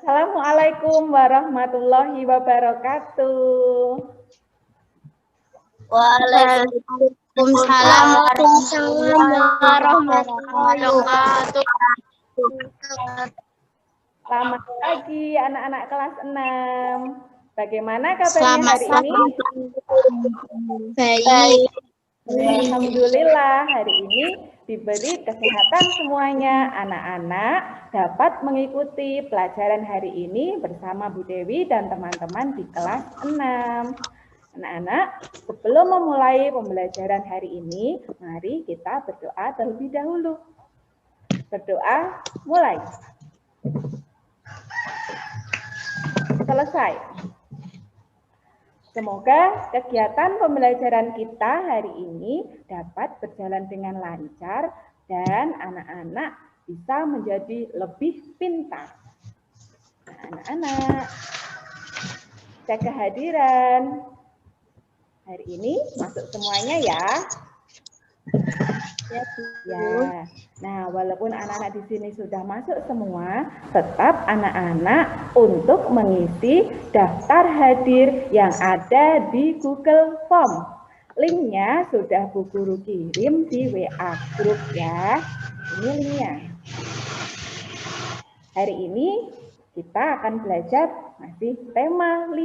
Assalamualaikum warahmatullahi wabarakatuh. Waalaikumsalam warahmatullahi wabarakatuh. Selamat pagi anak-anak kelas 6. Bagaimana kabarnya hari ini? Baik. Alhamdulillah hari ini diberi kesehatan semuanya. Anak-anak dapat mengikuti pelajaran hari ini bersama Bu Dewi dan teman-teman di kelas 6. Anak-anak, sebelum memulai pembelajaran hari ini, mari kita berdoa terlebih dahulu. Berdoa, mulai. Selesai. Semoga kegiatan pembelajaran kita hari ini dapat berjalan dengan lancar dan anak-anak bisa menjadi lebih pintar. Anak-anak, cek kehadiran. Hari ini masuk semuanya ya. Ya. Nah, walaupun anak-anak di sini sudah masuk semua, tetap anak-anak untuk mengisi daftar hadir yang ada di Google Form. Linknya sudah Bu Guru kirim di WA Group ya. Ini linknya. Hari ini kita akan belajar masih tema 5,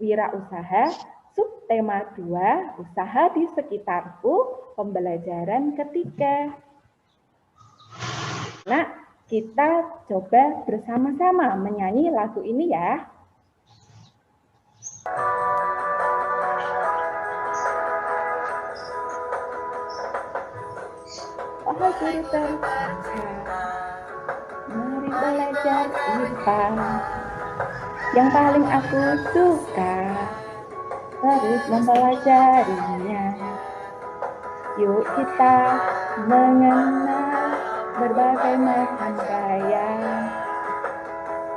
wirausaha, subtema 2, usaha di sekitarku, pembelajaran ketiga. Nah, kita coba bersama-sama menyanyi lagu ini ya. Wahai guru tercinta, mari belajar IPA. Yang paling aku suka, terus mempelajarinya. Yuk kita mengenal berbagai macam gaya.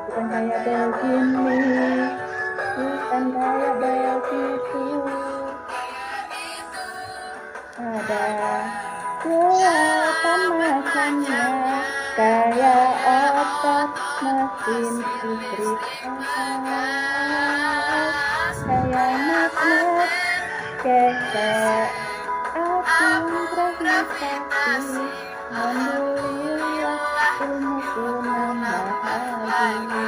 Bukan gaya begini, bukan gaya begitu. Ada 8 macamnya, gaya otak mesin listrik. Gaya magnet, gesek, atom gravitasi. Alhamdulillah ilmuku nambah lagi.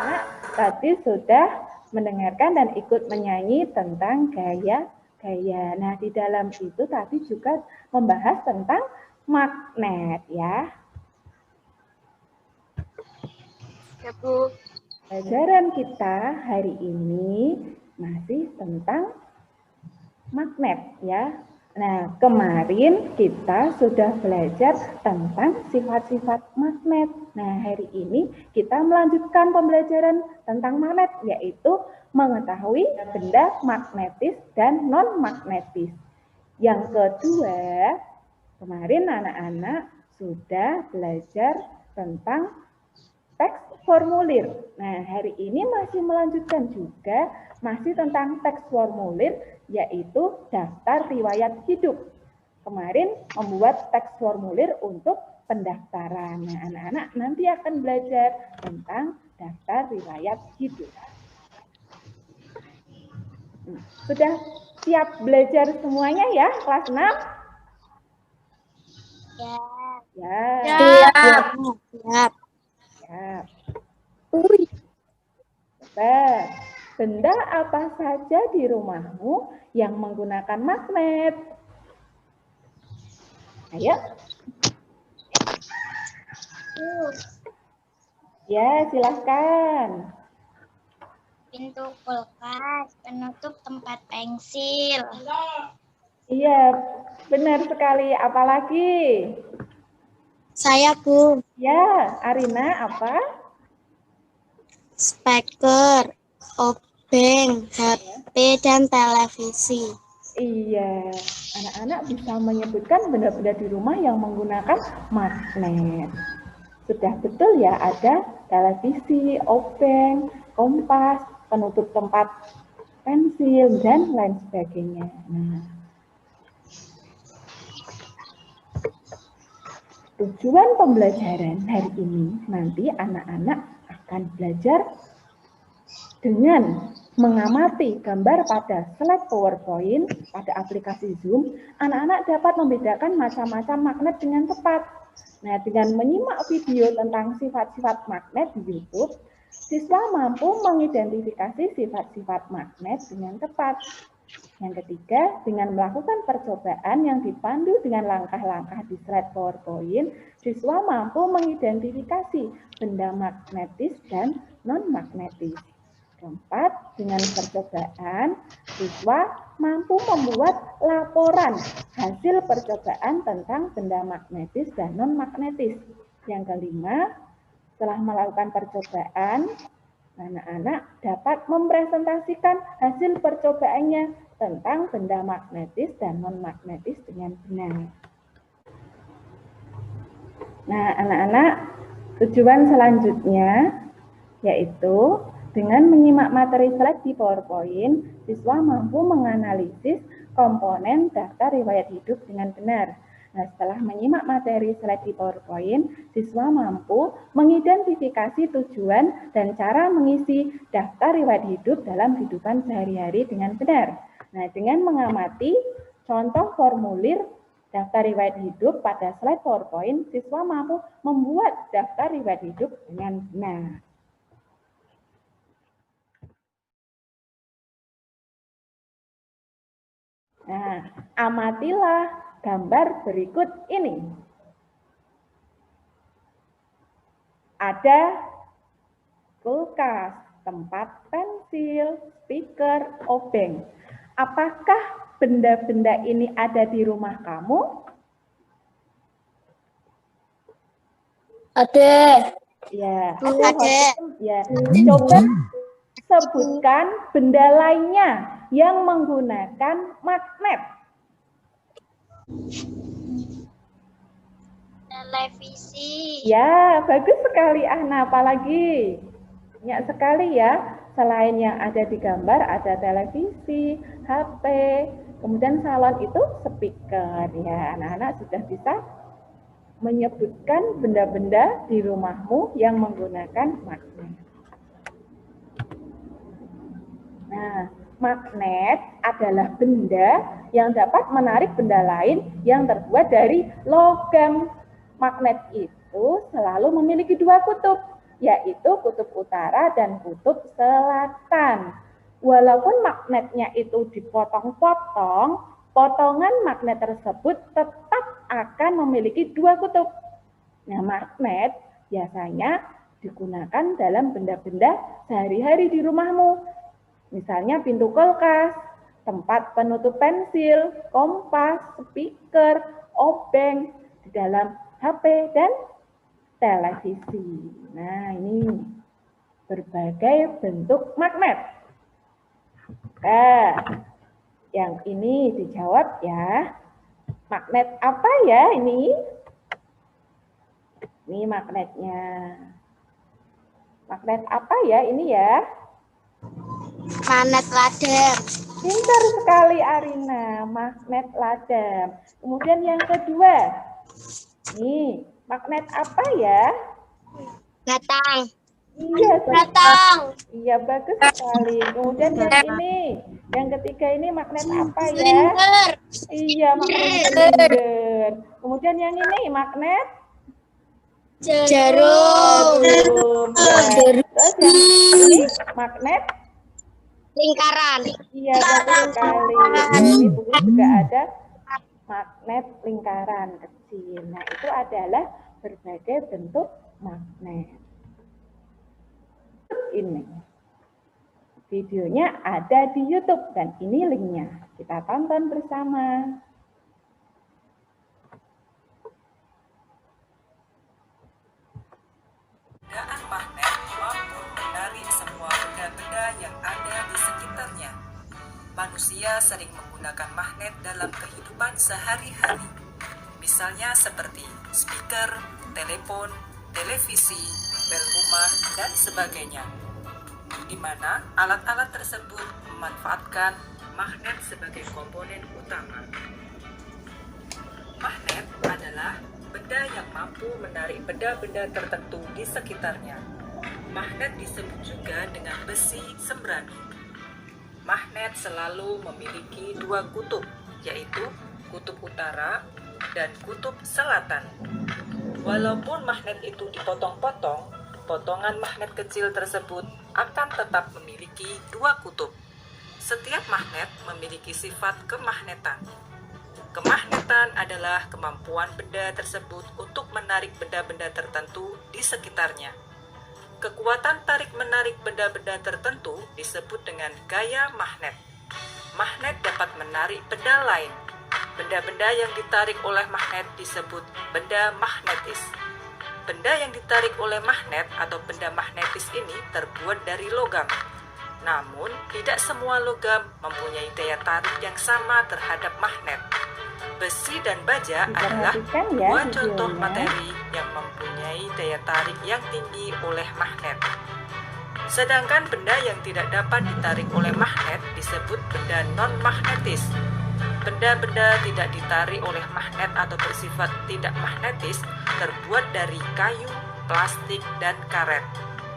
Nah, tadi sudah mendengarkan dan ikut menyanyi tentang gaya-gaya. Nah, di dalam itu tadi juga membahas tentang magnet ya. Ya, Bu. Pelajaran kita hari ini masih tentang magnet ya. Nah, kemarin kita sudah belajar tentang sifat-sifat magnet. Nah, hari ini kita melanjutkan pembelajaran tentang magnet, yaitu mengetahui benda magnetis dan non-magnetis. Yang kedua, kemarin anak-anak sudah belajar tentang teks formulir. Nah, hari ini masih melanjutkan juga, masih tentang teks formulir, yaitu daftar riwayat hidup. Kemarin membuat teks formulir untuk pendaftaran. Nah, anak-anak nanti akan belajar tentang daftar riwayat hidup. Sudah siap belajar semuanya ya, kelas 6? Ya. Ya. Siap. Coba, benda apa saja di rumahmu yang menggunakan magnet? Ayo. Ya, silahkan. Pintu kulkas, penutup tempat pensil. Iya, benar sekali. Apalagi? Saya, Bu. Ya, Arina apa? Speaker, obeng, HP, dan televisi. Iya, anak-anak bisa menyebutkan benda-benda di rumah yang menggunakan magnet. Sudah betul ya, ada televisi, obeng, kompas, penutup tempat pensil, dan lain sebagainya. Nah, Tujuan pembelajaran hari ini, nanti anak-anak akan belajar dengan mengamati gambar pada slide PowerPoint pada aplikasi Zoom. Anak-anak dapat membedakan macam-macam magnet dengan tepat. Nah, dengan menyimak video tentang sifat-sifat magnet di YouTube, siswa mampu mengidentifikasi sifat-sifat magnet dengan tepat. Yang ketiga, dengan melakukan percobaan yang dipandu dengan langkah-langkah di slide PowerPoint, siswa mampu mengidentifikasi benda magnetis dan non-magnetis. Keempat, dengan percobaan, siswa mampu membuat laporan hasil percobaan tentang benda magnetis dan non-magnetis. Yang kelima, setelah melakukan percobaan, anak-anak dapat mempresentasikan hasil percobaannya tentang benda magnetis dan non-magnetis dengan benar. Nah, anak-anak, tujuan selanjutnya yaitu dengan menyimak materi slide di PowerPoint, siswa mampu menganalisis komponen daftar riwayat hidup dengan benar. Nah, setelah menyimak materi slide di PowerPoint, siswa mampu mengidentifikasi tujuan dan cara mengisi daftar riwayat hidup dalam kehidupan sehari-hari dengan benar. Nah, dengan mengamati contoh formulir daftar riwayat hidup pada slide PowerPoint, siswa mampu membuat daftar riwayat hidup dengan benar. Nah, amatilah gambar berikut ini. Ada kulkas, tempat pensil, speaker, obeng. Apakah benda-benda ini ada di rumah kamu? Ada. Ya, Ada. Ya, coba sebutkan benda lainnya yang menggunakan magnet. Televisi. Ya, bagus sekali Ahna. Apalagi? Banyak sekali ya. Selain yang ada di gambar, ada televisi, HP, kemudian salon itu speaker. Ya, anak-anak sudah bisa menyebutkan benda-benda di rumahmu yang menggunakan magnet. Nah, magnet adalah benda yang dapat menarik benda lain yang terbuat dari logam. Magnet itu selalu memiliki dua kutub, yaitu kutub utara dan kutub selatan. Walaupun magnetnya itu dipotong-potong, potongan magnet tersebut tetap akan memiliki dua kutub. Nah, magnet biasanya digunakan dalam benda-benda sehari-hari di rumahmu. Misalnya pintu kulkas, tempat penutup pensil, kompas, speaker, obeng, di dalam HP dan televisi. Nah, ini berbagai bentuk magnet. Nah, yang ini dijawab ya. Magnet apa ya ini? Ini magnetnya. Magnet apa ya ini ya? Magnet ladem. Pintar sekali Arina, magnet ladem. Kemudian yang kedua, nih magnet apa ya? Batang. Iya, Batang. iya bagus sekali. Kemudian yang ini, yang ketiga ini magnet apa ya? Silinder. Iya, magnet silinder. Kemudian yang ini magnet Jarum. jarum. Ya. Terus yang ini magnet Lingkaran. iya bagus sekali. Ini buku juga ada magnet lingkaran kecil. Nah, itu adalah berbagai bentuk magnet. Ini videonya ada di YouTube dan ini linknya. Kita tonton bersama. Penggunaan magnet mampu menarik semua benda-benda yang ada di sekitarnya. Manusia sering menggunakan magnet dalam kehidupan sehari-hari. Misalnya seperti speaker, telepon, televisi, bel rumah, dan sebagainya. Di mana alat-alat tersebut memanfaatkan magnet sebagai komponen utama. Magnet adalah benda yang mampu menarik benda-benda tertentu di sekitarnya. Magnet disebut juga dengan besi sembrani. Magnet selalu memiliki dua kutub, yaitu kutub utara dan kutub selatan. Walaupun magnet itu dipotong-potong, potongan magnet kecil tersebut akan tetap memiliki dua kutub. Setiap magnet memiliki sifat kemagnetan. Kemagnetan adalah kemampuan benda tersebut untuk menarik benda-benda tertentu di sekitarnya. Kekuatan tarik-menarik benda-benda tertentu disebut dengan gaya magnet. Magnet dapat menarik benda lain. Benda-benda yang ditarik oleh magnet disebut benda magnetis. Benda yang ditarik oleh magnet atau benda magnetis ini terbuat dari logam. Namun, tidak semua logam mempunyai daya tarik yang sama terhadap magnet. Besi dan baja adalah dua contoh materi yang mempunyai daya tarik yang tinggi oleh magnet. Sedangkan benda yang tidak dapat ditarik oleh magnet disebut benda non-magnetis. Benda-benda tidak ditarik oleh magnet atau bersifat tidak magnetis terbuat dari kayu, plastik, dan karet.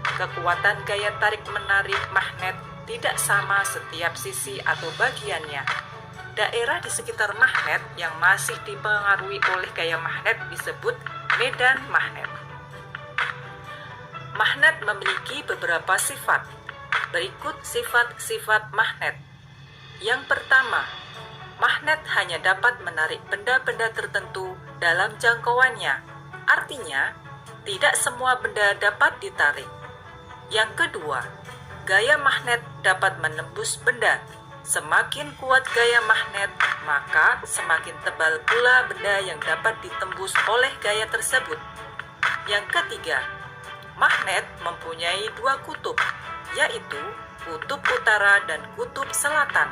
Kekuatan gaya tarik-menarik magnet tidak sama setiap sisi atau bagiannya. Daerah di sekitar magnet yang masih dipengaruhi oleh gaya magnet disebut medan magnet. Magnet memiliki beberapa sifat. Berikut sifat-sifat magnet. Yang pertama, magnet hanya dapat menarik benda-benda tertentu dalam jangkauannya. Artinya, tidak semua benda dapat ditarik. Yang kedua, gaya magnet dapat menembus benda. Semakin kuat gaya magnet, maka semakin tebal pula benda yang dapat ditembus oleh gaya tersebut. Yang ketiga, magnet mempunyai dua kutub, yaitu kutub utara dan kutub selatan.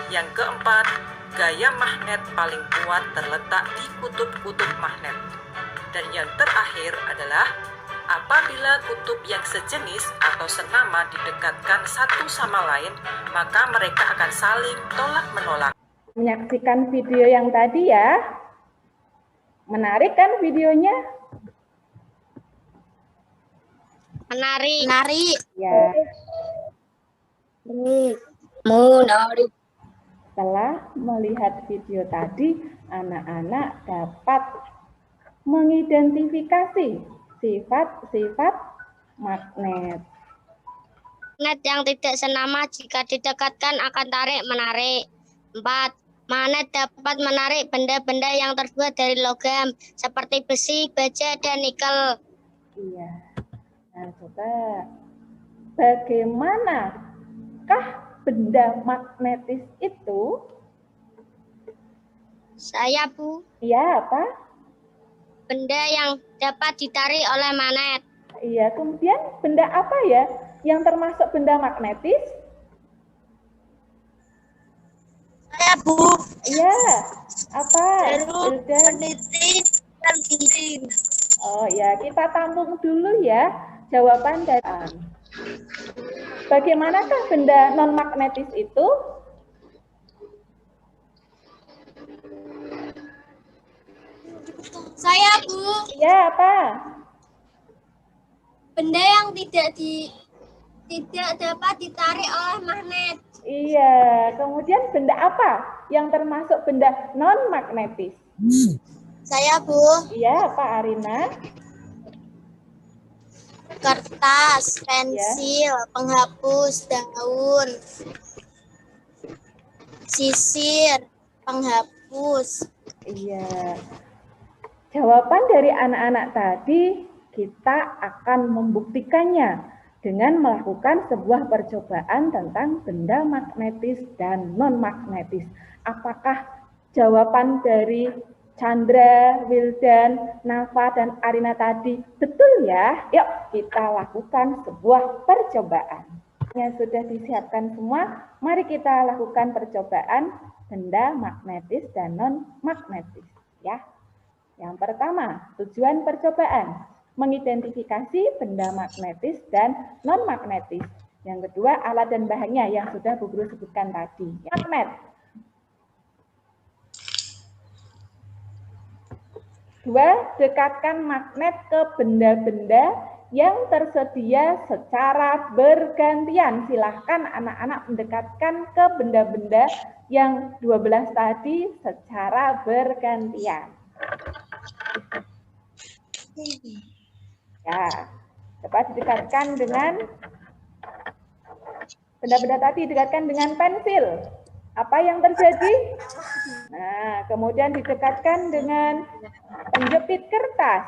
Yang keempat, gaya magnet paling kuat terletak di kutub-kutub magnet. Dan yang terakhir adalah apabila kutub yang sejenis atau senama didekatkan satu sama lain, maka mereka akan saling tolak-menolak. Menyaksikan video yang tadi ya. Menarik kan videonya? Menarik. Ya. Menarik. Setelah melihat video tadi, anak-anak dapat mengidentifikasi sifat-sifat magnet. Magnet yang tidak senama jika didekatkan akan tarik-menarik. 4. Magnet dapat menarik benda-benda yang terbuat dari logam seperti besi, baja, dan nikel. Iya. Nah, coba bagaimanakah benda magnetis itu? Saya, Bu. Iya, apa? Benda yang dapat ditarik oleh magnet. Iya, kemudian benda apa ya yang termasuk benda magnetis? Saya, Bu. Iya, apa? Peniti dan cincin. Oh ya, kita tampung dulu ya jawaban dari bagaimanakah benda non magnetis itu? Saya, Bu. Iya, apa? Benda yang tidak dapat ditarik oleh magnet. Iya, kemudian benda apa yang termasuk benda non magnetis? Saya, Bu. Iya, Pak Arina. Kertas, pensil, penghapus, daun, sisir, penghapus. Iya. Jawaban dari anak-anak tadi kita akan membuktikannya dengan melakukan sebuah percobaan tentang benda magnetis dan non-magnetis. Apakah jawaban dari Chandra, Wildan, Nafa, dan Arina tadi betul ya? Yuk kita lakukan sebuah percobaan. Yang sudah disiapkan semua, mari kita lakukan percobaan benda magnetis dan non-magnetis. Ya. Yang pertama, tujuan percobaan mengidentifikasi benda magnetis dan non-magnetis. Yang kedua, alat dan bahannya yang sudah Bu Guru sebutkan tadi. Magnet. 2. Dekatkan magnet ke benda-benda yang tersedia secara bergantian. Silahkan anak-anak mendekatkan ke benda-benda yang 12 tadi secara bergantian. Ya, dapat didekatkan dengan benda-benda tadi, dekatkan dengan pensil. Apa yang terjadi? Nah, kemudian didekatkan dengan penjepit kertas.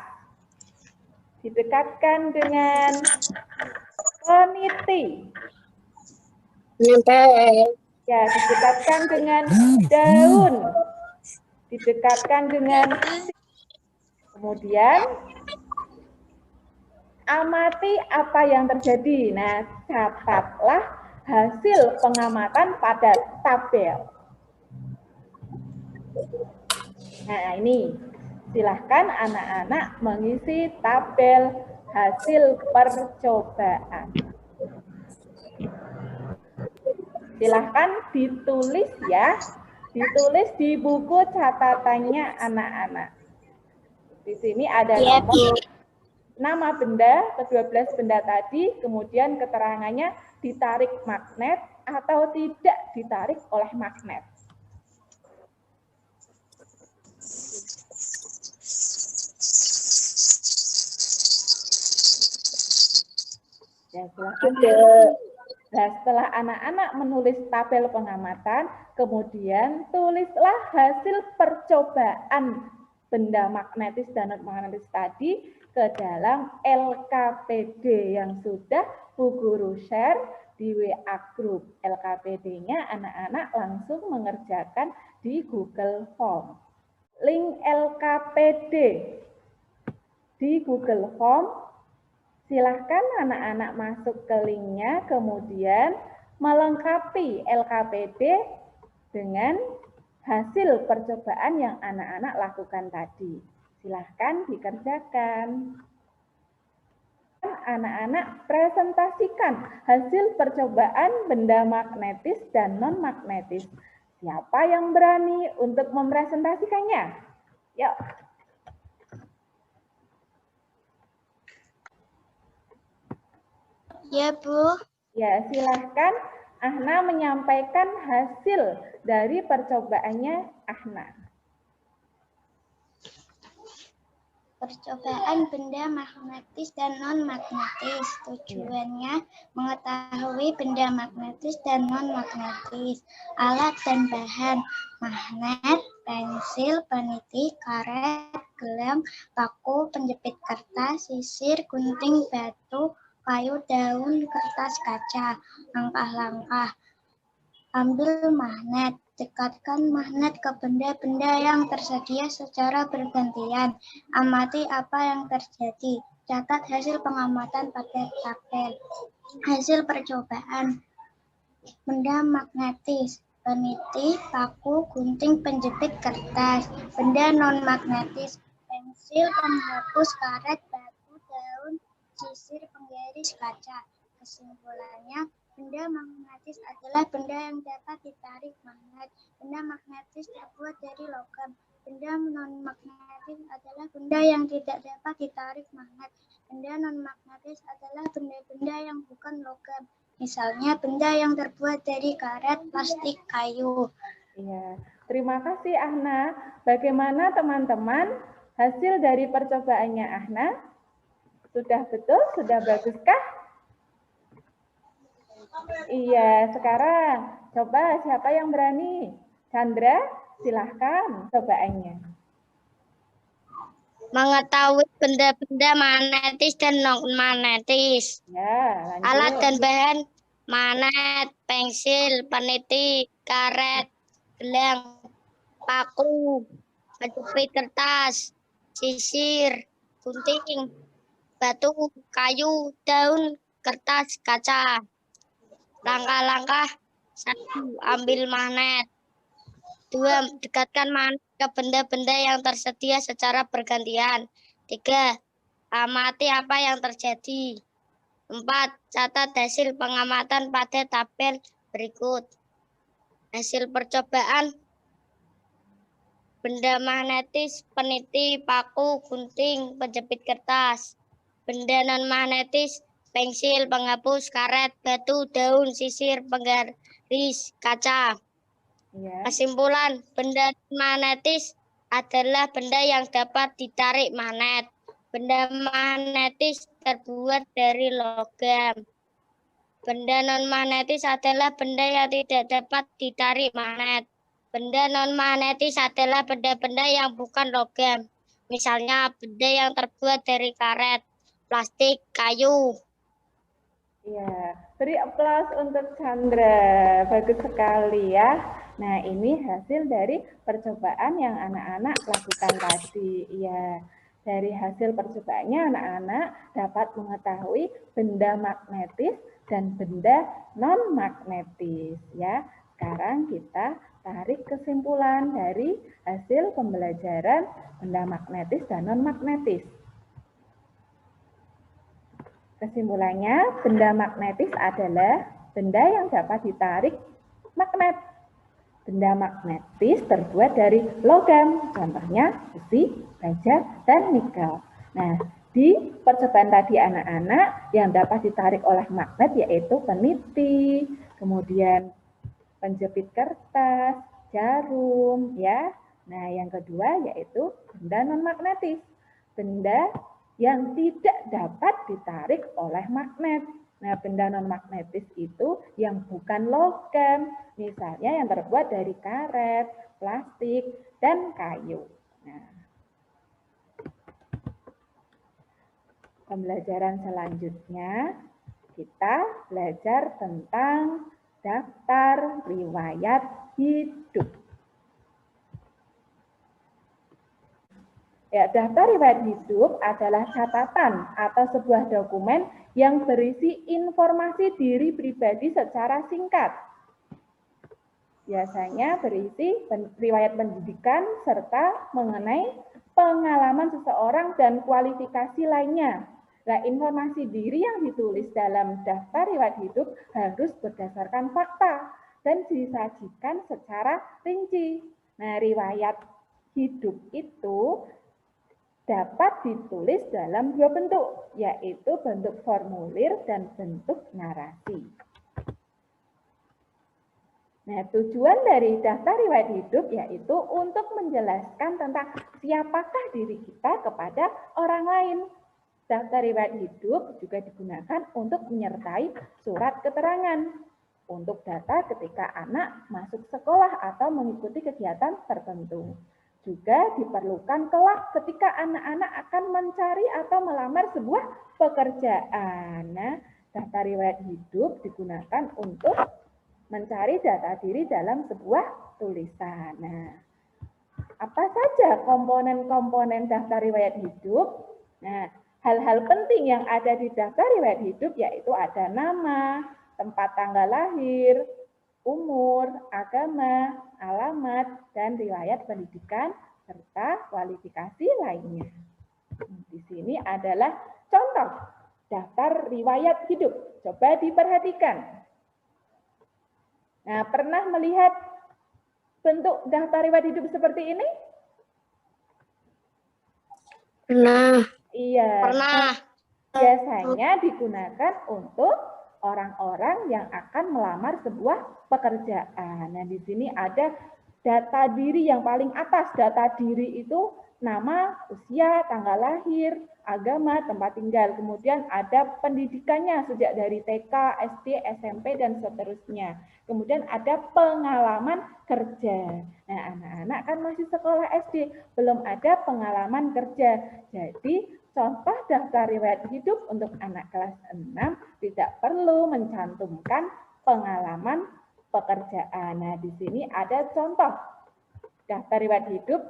Didekatkan dengan peniti. Ya, didekatkan dengan daun. Didekatkan dengan, kemudian amati apa yang terjadi. Nah, catatlah hasil pengamatan pada tabel. Nah, ini silahkan anak-anak mengisi tabel hasil percobaan. Silahkan ditulis ya, ditulis di buku catatannya anak-anak. Di sini ada nomor, nama benda, ke-12 benda tadi, kemudian keterangannya ditarik magnet atau tidak ditarik oleh magnet. Ya, silahkan. Nah, setelah anak-anak menulis tabel pengamatan, kemudian tulislah hasil percobaan benda magnetis dan non-magnetis tadi ke dalam LKPD yang sudah Bu Guru share di WA Group. LKPD-nya anak-anak langsung mengerjakan di Google Form. Link LKPD di Google Form, silahkan anak-anak masuk ke linknya, kemudian melengkapi LKPD dengan hasil percobaan yang anak-anak lakukan tadi. Silahkan dikerjakan. Anak-anak presentasikan hasil percobaan benda magnetis dan non-magnetis. Siapa yang berani untuk mempresentasikannya? Yuk. Ya, Bu. Ya, silahkan Ahna menyampaikan hasil dari percobaannya Ahna. Percobaan benda magnetis dan non-magnetis. Tujuannya mengetahui benda magnetis dan non-magnetis. Alat dan bahan: magnet, pensil, peniti, karet, gelang, paku, penjepit kertas, sisir, gunting, batu, kayu, daun, kertas, kaca. Langkah-langkah: ambil magnet. Dekatkan magnet ke benda-benda yang tersedia secara bergantian. Amati apa yang terjadi. Catat hasil pengamatan pada tabel. Hasil percobaan: benda magnetis, peniti, paku, gunting, penjepit kertas. Benda non-magnetis, pensil, penghapus, karet, batu, daun, sisir, penggaris, kaca. Kesimpulannya, benda magnetis adalah benda yang dapat ditarik magnet. Benda magnetis terbuat dari logam. Benda non-magnetis adalah benda yang tidak dapat ditarik magnet. Benda non-magnetis adalah benda-benda yang bukan logam. Misalnya benda yang terbuat dari karet, plastik, kayu. Ya, terima kasih Ahna. Bagaimana teman-teman hasil dari percobaannya Ahna? Sudah betul? Sudah baguskah? Iya, sekarang coba siapa yang berani? Chandra, silahkan cobaannya. Mengetahui benda-benda magnetis dan non-magnetis. Ya, lanjut. Alat dan bahan: magnet, pensil, peniti, karet, gelang, paku, penjepit kertas, sisir, gunting, batu, kayu, daun, kertas, kaca. Langkah-langkah: 1. Ambil magnet. 2. Dekatkan magnet ke benda-benda yang tersedia secara bergantian. 3. Amati apa yang terjadi. 4. Catat hasil pengamatan pada tabel berikut. Hasil percobaan benda magnetis, peniti, paku, gunting, penjepit kertas. Benda non-magnetis, pensil, penghapus, karet, batu, daun, sisir, penggaris, kaca. Ya. Kesimpulan, benda magnetis adalah benda yang dapat ditarik magnet. Benda magnetis terbuat dari logam. Benda non-magnetis adalah benda yang tidak dapat ditarik magnet. Benda non-magnetis adalah benda-benda yang bukan logam. Misalnya benda yang terbuat dari karet, plastik, kayu. Ya, beri aplaus untuk Chandra. Bagus sekali ya. Nah, ini hasil dari percobaan yang anak-anak lakukan tadi. Ya, dari hasil percobaannya anak-anak dapat mengetahui benda magnetis dan benda non-magnetis ya. Sekarang kita tarik kesimpulan dari hasil pembelajaran benda magnetis dan non-magnetis. Kesimpulannya, benda magnetis adalah benda yang dapat ditarik magnet. Benda magnetis terbuat dari logam, contohnya besi, baja, dan nikel. Nah, di percobaan tadi anak-anak yang dapat ditarik oleh magnet yaitu peniti, kemudian penjepit kertas, jarum, ya. Nah, yang kedua yaitu benda non-magnetis, benda yang tidak dapat ditarik oleh magnet. Nah, benda non-magnetis itu yang bukan logam, misalnya yang terbuat dari karet, plastik, dan kayu. Nah, pembelajaran selanjutnya kita belajar tentang daftar riwayat hidup. Ya, daftar riwayat hidup adalah catatan atau sebuah dokumen yang berisi informasi diri pribadi secara singkat. Biasanya berisi riwayat pendidikan serta mengenai pengalaman seseorang dan kualifikasi lainnya. Nah, informasi diri yang ditulis dalam daftar riwayat hidup harus berdasarkan fakta dan disajikan secara rinci. Nah, riwayat hidup itu dapat ditulis dalam dua bentuk, yaitu bentuk formulir dan bentuk narasi. Nah, tujuan dari daftar riwayat hidup yaitu untuk menjelaskan tentang siapakah diri kita kepada orang lain. Daftar riwayat hidup juga digunakan untuk menyertai surat keterangan untuk data ketika anak masuk sekolah atau mengikuti kegiatan tertentu. Juga diperlukan kelak ketika anak-anak akan mencari atau melamar sebuah pekerjaan. Nah, daftar riwayat hidup digunakan untuk mencari data diri dalam sebuah tulisan. Nah, apa saja komponen-komponen daftar riwayat hidup? Nah, hal-hal penting yang ada di daftar riwayat hidup yaitu ada nama, tempat tanggal lahir, umur, agama, alamat, dan riwayat pendidikan, serta kualifikasi lainnya. Di sini adalah contoh daftar riwayat hidup. Coba diperhatikan. Nah, pernah melihat bentuk daftar riwayat hidup seperti ini? Pernah. Iya. Pernah. Biasanya digunakan untuk orang-orang yang akan melamar sebuah pekerjaan. Nah, di sini ada data diri yang paling atas. Data diri itu nama, usia, tanggal lahir, agama, tempat tinggal. Kemudian ada pendidikannya sejak dari TK, SD, SMP, dan seterusnya. Kemudian ada pengalaman kerja. Nah, anak-anak kan masih sekolah SD, belum ada pengalaman kerja. Jadi, contoh daftar riwayat hidup untuk anak kelas 6 tidak perlu mencantumkan pengalaman pekerjaan. Nah, di sini ada contoh daftar riwayat hidup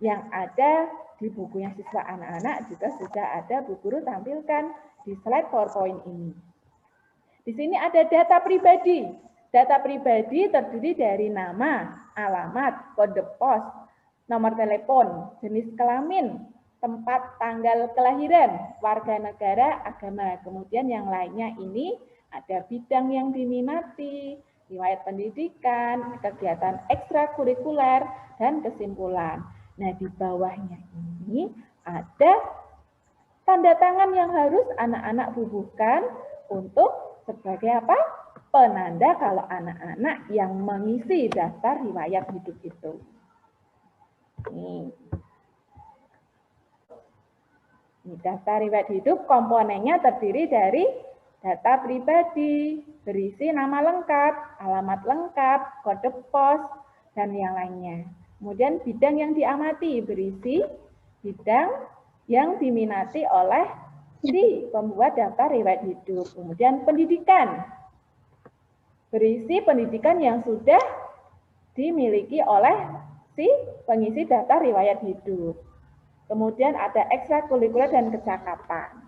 yang ada di bukunya siswa anak-anak, juga sudah ada Bu Guru tampilkan di slide PowerPoint ini. Di sini ada data pribadi. Data pribadi terdiri dari nama, alamat, kode pos, nomor telepon, jenis kelamin, tempat tanggal kelahiran, warga negara, agama. Kemudian yang lainnya ini ada bidang yang diminati, riwayat pendidikan, kegiatan ekstrakurikuler, dan kesimpulan. Nah, di bawahnya ini ada tanda tangan yang harus anak-anak bubuhkan untuk sebagai apa? Penanda kalau anak-anak yang mengisi daftar riwayat hidup itu. Ini daftar riwayat hidup komponennya terdiri dari data pribadi, berisi nama lengkap, alamat lengkap, kode pos, dan yang lainnya. Kemudian bidang yang diamati, berisi bidang yang diminati oleh si pembuat daftar riwayat hidup. Kemudian pendidikan, berisi pendidikan yang sudah dimiliki oleh si pengisi daftar riwayat hidup. Kemudian ada ekstrakurikuler dan kecakapan.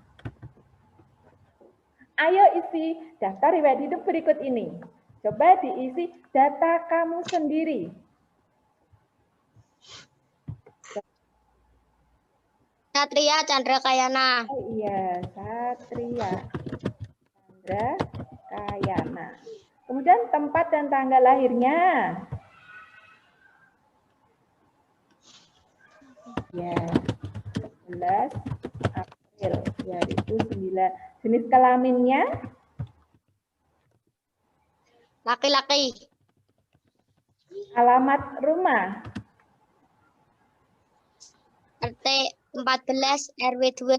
Ayo isi daftar riwayat hidup berikut ini. Coba diisi data kamu sendiri. Satria Chandra Kayana. Oh iya, Satria Chandra Kayana. Kemudian tempat dan tanggal lahirnya. Ya, 11 April 2009. Jenis kelaminnya? Laki-laki. Alamat rumah? RT 14 RW 2.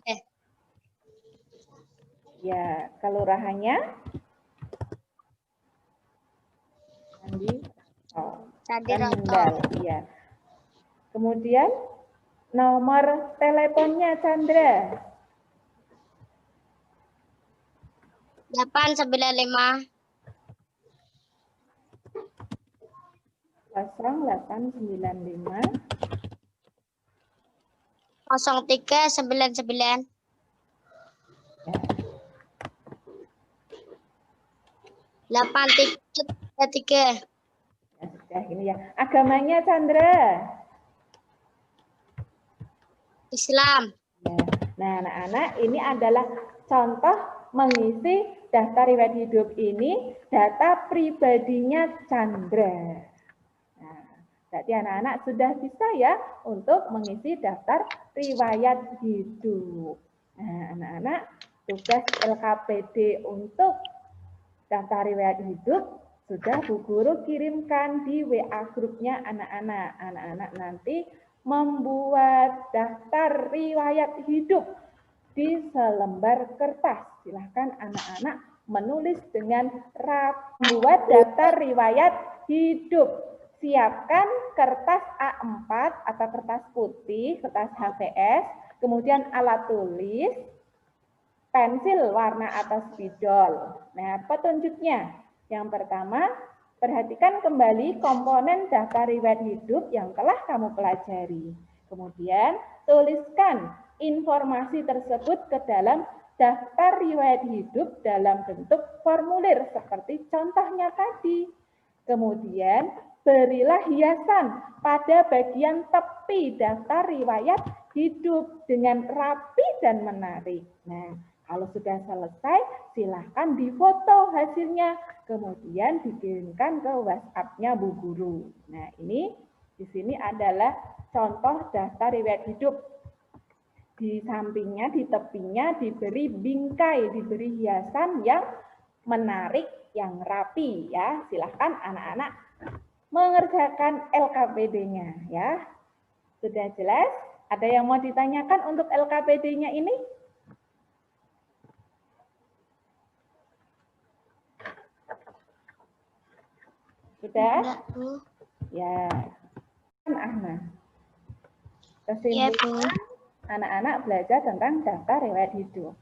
Ya, kelurahannya? Kendal, ya. Kemudian nomor teleponnya Chandra? 895 0895 0399 8333. Ya, sudah ini ya. Agamanya Chandra? Islam. Ya. Nah, anak-anak, ini adalah contoh mengisi daftar riwayat hidup ini, data pribadinya Chandra. Nah, berarti anak-anak sudah bisa ya untuk mengisi daftar riwayat hidup. Nah, anak-anak, tugas LKPD untuk daftar riwayat hidup sudah Bu Guru kirimkan di WA grupnya anak-anak. Anak-anak nanti membuat daftar riwayat hidup di selembar kertas. Silahkan anak-anak menulis dengan rapi. Membuat daftar riwayat hidup. Siapkan kertas A4 atau kertas putih, kertas HVS, kemudian alat tulis, pensil warna atau spidol. Nah, petunjuknya. Yang pertama, perhatikan kembali komponen daftar riwayat hidup yang telah kamu pelajari. Kemudian, tuliskan informasi tersebut ke dalam daftar riwayat hidup dalam bentuk formulir seperti contohnya tadi. Kemudian, berilah hiasan pada bagian tepi daftar riwayat hidup dengan rapi dan menarik. Nah, kalau sudah selesai, silahkan difoto hasilnya, kemudian dikirimkan ke WhatsApp-nya Bu Guru. Nah, ini di sini adalah contoh daftar riwayat hidup. Di sampingnya, di tepinya diberi bingkai, diberi hiasan yang menarik, yang rapi ya. Silahkan anak-anak mengerjakan LKPD-nya ya. Sudah jelas? Ada yang mau ditanyakan untuk LKPD-nya ini? Sudah? Ya. Ahmad. Kesimpulan, anak-anak belajar tentang daftar riwayat hidup.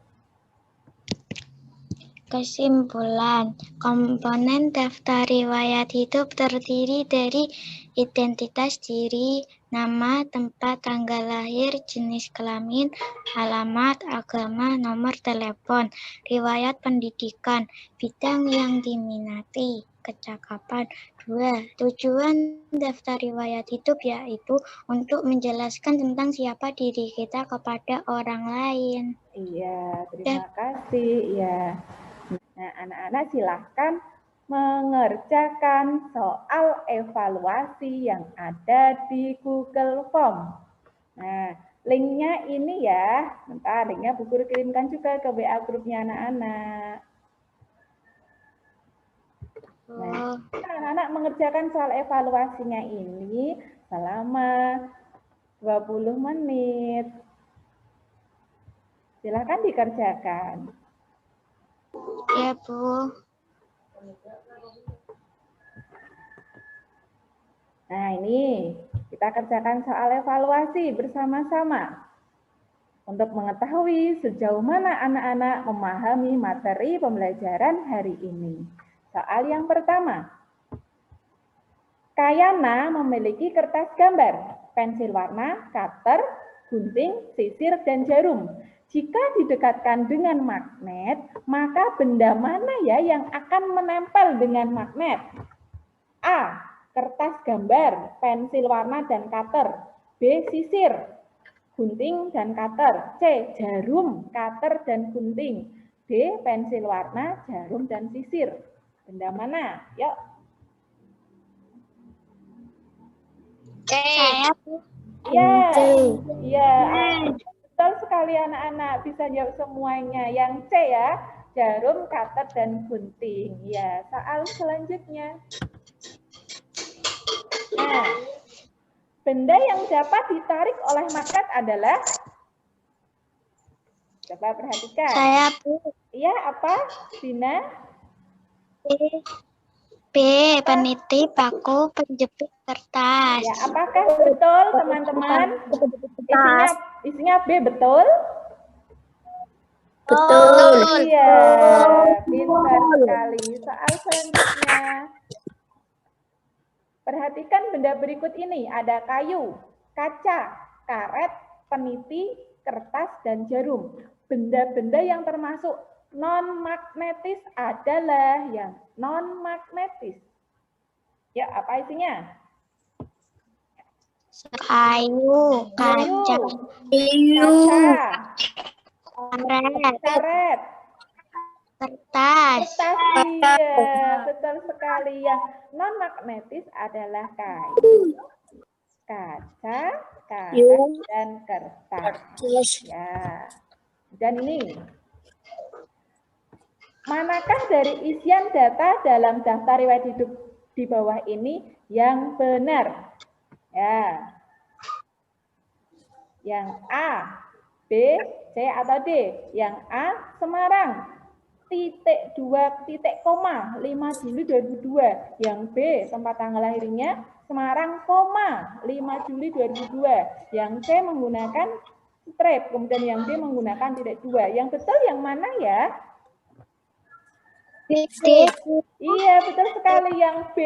Kesimpulan, komponen daftar riwayat hidup terdiri dari identitas diri, nama, tempat, tanggal lahir, jenis kelamin, alamat, agama, nomor telepon, riwayat pendidikan, bidang yang diminati, kecakapan. 2. Tujuan daftar riwayat hidup yaitu untuk menjelaskan tentang siapa diri kita kepada orang lain. Iya, terima kasih. Ya. Nah, anak-anak silahkan mengerjakan soal evaluasi yang ada di Google Form. Nah, linknya ini ya, bentar, linknya Bu Guru kirimkan juga ke WA grupnya anak-anak. Nah, anak-anak mengerjakan soal evaluasinya ini selama 20 menit. Silakan dikerjakan. Ya, Bu. Nah, ini kita kerjakan soal evaluasi bersama-sama untuk mengetahui sejauh mana anak-anak memahami materi pembelajaran hari ini. Soal yang pertama, Kayana memiliki kertas gambar, pensil warna, cutter, gunting, sisir, dan jarum. Jika didekatkan dengan magnet, maka benda mana ya yang akan menempel dengan magnet? A. Kertas gambar, pensil warna, dan cutter. B. Sisir, gunting, dan cutter. C. Jarum, cutter, dan gunting. D. Pensil warna, jarum, dan sisir. Benda mana? Yuk. C. Saya, Bu. Ya, ya, betul sekali anak-anak, bisa jawab semuanya. Yang C ya, jarum, cutter, dan gunting. Ya, soal selanjutnya. Nah, benda yang dapat ditarik oleh magnet adalah, coba perhatikan. Saya, Bu. Iya, apa, Dina? B. Peniti, paku, penjepit kertas. Ya, apakah betul teman-teman? Isinya B betul? Betul. Iya, pintar sekali. Soal selanjutnya. Perhatikan benda berikut ini. Ada kayu, kaca, karet, peniti, kertas, dan jarum. Benda-benda yang termasuk non-magnetis adalah yang non-magnetis. Ya, apa isinya? Kayu, kaca, Kaca, karet, karet, kertas. kertas, iya, betul sekali. Yang non-magnetis adalah kayu, kaca, karet, dan kertas. Ya. Dan ini, manakah dari isian data dalam daftar riwayat hidup di bawah ini yang benar? Ya. Yang A, B, C, atau D? Yang A, Semarang, titik 2, titik koma, 5 Juli 2002. Yang B, tempat tanggal lahirnya Semarang, koma, 5 Juli 2002. Yang C menggunakan strip, kemudian yang D menggunakan titik 2. Yang betul yang mana ya? Iya, betul sekali yang B.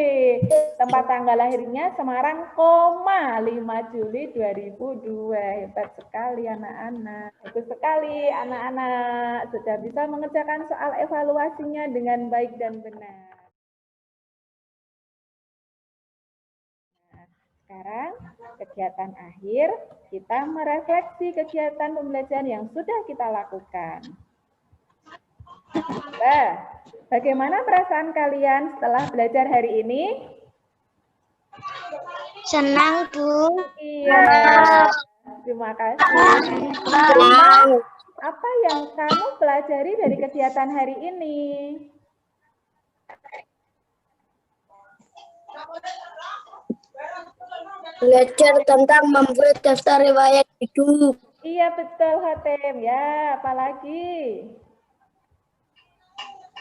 Tempat tanggal lahirnya Semarang, koma, 5 Juli 2002. Hebat sekali anak-anak. Bagus sekali anak-anak. Sudah bisa mengerjakan soal evaluasinya dengan baik dan benar. Nah, sekarang kegiatan akhir, kita merefleksi kegiatan pembelajaran yang sudah kita lakukan. Nah, bagaimana perasaan kalian setelah belajar hari ini? Senang, Bu. Iya, terima kasih. Apa yang kamu pelajari dari kegiatan hari ini? Belajar tentang membuat daftar riwayat hidup. Iya, betul, Hatem. Ya, apalagi?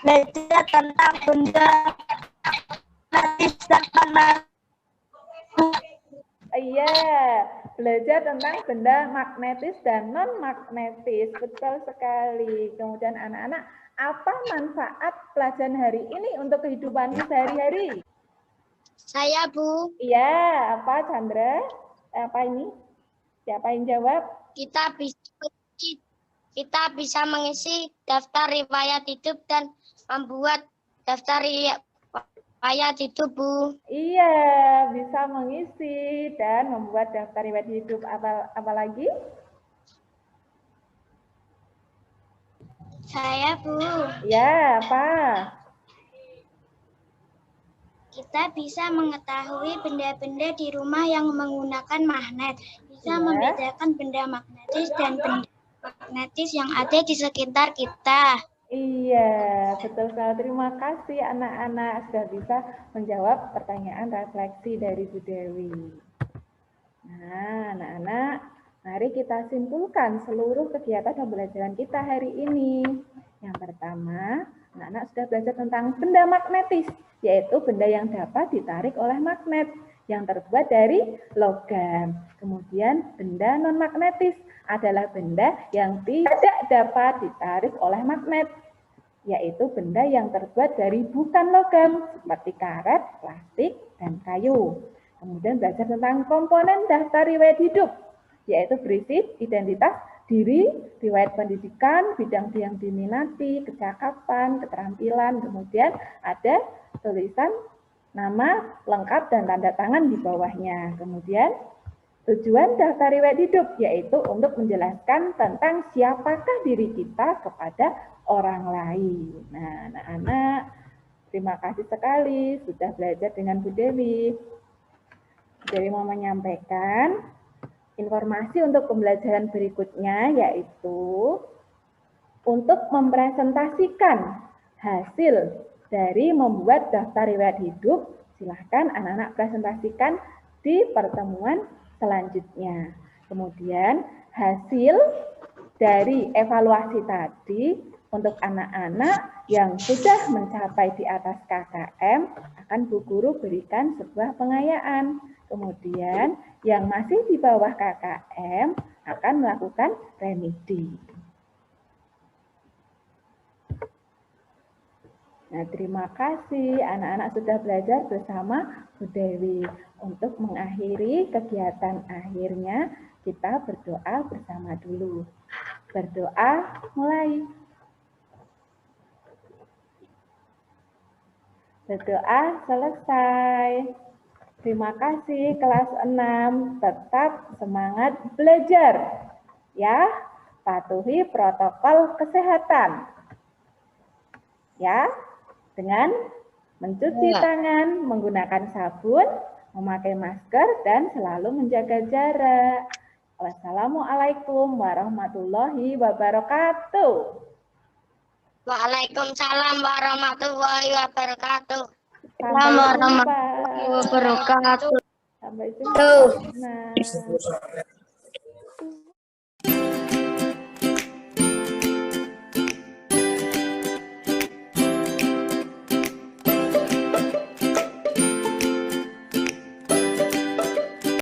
Belajar tentang benda Iya, belajar tentang benda magnetis dan non-magnetis. Betul sekali. Kemudian anak-anak, apa manfaat pelajaran hari ini untuk kehidupan sehari-hari? Saya, Bu. Iya, apa Chandra? Apa ini? Siapa yang jawab? Kita bisa mengisi daftar riwayat hidup dan membuat daftar riwayat hidup, Bu. Iya, bisa mengisi dan membuat daftar riwayat hidup. Apa lagi? Saya, Bu. Ya, apa? Kita bisa mengetahui benda-benda di rumah yang menggunakan magnet. Bisa Iya. membedakan benda magnetis dan benda magnetis yang ada di sekitar kita. Iya, betul sekali. Terima kasih anak-anak sudah bisa menjawab pertanyaan refleksi dari Bu Dewi. Nah, anak-anak, mari kita simpulkan seluruh kegiatan pembelajaran kita hari ini. Yang pertama, anak-anak sudah belajar tentang benda magnetis, yaitu benda yang dapat ditarik oleh magnet yang terbuat dari logam. Kemudian, benda non-magnetis adalah benda yang tidak dapat ditarik oleh magnet, yaitu benda yang terbuat dari bukan logam, seperti karet, plastik, dan kayu. Kemudian belajar tentang komponen daftar riwayat hidup, yaitu berisi identitas diri, riwayat pendidikan, bidang yang diminati, kecakapan, keterampilan, kemudian ada tulisan nama lengkap dan tanda tangan di bawahnya. Kemudian tujuan daftar riwayat hidup yaitu untuk menjelaskan tentang siapakah diri kita kepada orang lain. Nah, anak-anak, terima kasih sekali sudah belajar dengan Bu Dewi. Bu Dewi mau menyampaikan informasi untuk pembelajaran berikutnya, yaitu untuk mempresentasikan hasil dari membuat daftar riwayat hidup. Silahkan anak-anak presentasikan di pertemuan selanjutnya. Kemudian hasil dari evaluasi tadi untuk anak-anak yang sudah mencapai di atas KKM akan Bu Guru berikan sebuah pengayaan. Kemudian yang masih di bawah KKM akan melakukan remedi. Nah, terima kasih anak-anak sudah belajar bersama Bu Dewi. Untuk mengakhiri kegiatan akhirnya, kita berdoa bersama dulu. Berdoa mulai. Berdoa selesai. Terima kasih kelas 6, tetap semangat belajar. Ya, patuhi protokol kesehatan. Ya, dengan mencuci tangan, menggunakan sabun, memakai masker, dan selalu menjaga jarak. Wassalamualaikum warahmatullahi wabarakatuh. Waalaikumsalam warahmatullahi wabarakatuh. Sampai jumpa. Wabarakatuh. Sampai jumpa. Nah.